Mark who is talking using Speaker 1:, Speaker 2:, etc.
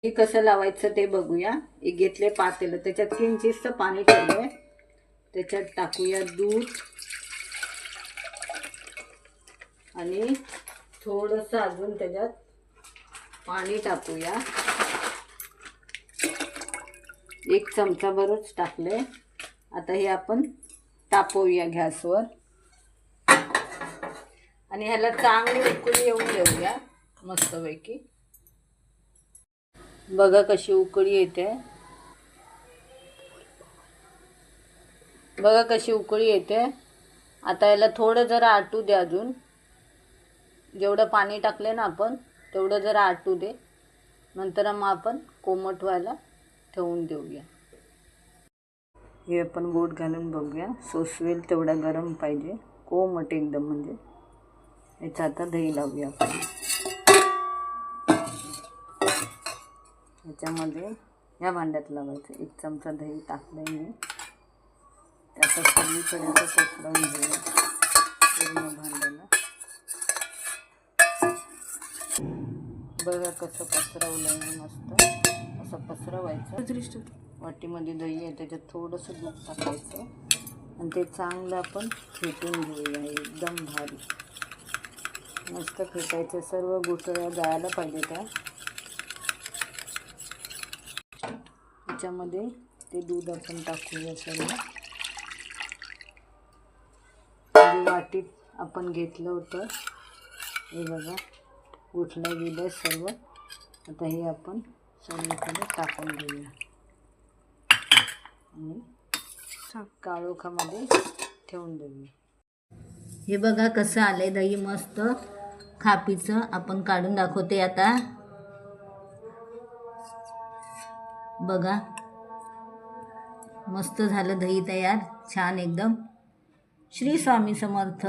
Speaker 1: हे कसं लावायचं ते बघूया। एक घेतले पातेलं, त्याच्यात किंचित पाणी ठेवलंय, त्याच्यात टाकूया दूध आणि थोडंसं अजून त्याच्यात पाणी टाकूया। 1 चमचा भरच टाकले। आता हे आपण तापवूया गॅसवर आणि ह्याला चांगली उकळी येऊन देऊया मस्तपैकी। बघा कशी उकळी येते, बघा कशी उकळी येते। आता याला थोडं जरा आटू दे, अजून जेवढं पाणी टाकले ना आपण तेवढं जरा आटू दे, नंतर मग आपण कोमट व्हायला ठेवून देऊया। हे आपण बोट घालून बघूया, सोसवेल तेवढा गरम पाहिजे, कोमट एकदम। म्हणजे याचं आता दही लावूया आपण। याच्यामध्ये या भांड्यात लावायचं। 1 चमचा दही टाकलंय मी, त्याचा सगळीकडे पसरवून घेऊया पूर्ण भांड्याला। बघा कसं पसरवलंय मी, मस्त असं पसरवायचं। वाटीमध्ये दही आहे, त्याच्यात थोडंसं दूध टाकायचं आणि ते चांगलं आपण फेटून घेऊया, एकदम भारी मस्त फेटायचं। सर्व गुठळ्या जायला पाहिजे त्या। त्याच्यामध्ये ते दूध आपण टाकूया सर्व, वाटीत आपण घेतलं होतं हे बघा गुठल्या गेले सर्व। आता हे आपण सगळीकडे टाकून घेऊया आणि काळोखामध्ये ठेवून देऊया। हे बघा कसं आलंय दही मस्त खापीचं। आपण काढून दाखवते आता, बघा मस्त झालं दही तयार, छान एकदम। श्री स्वामी समर्थ।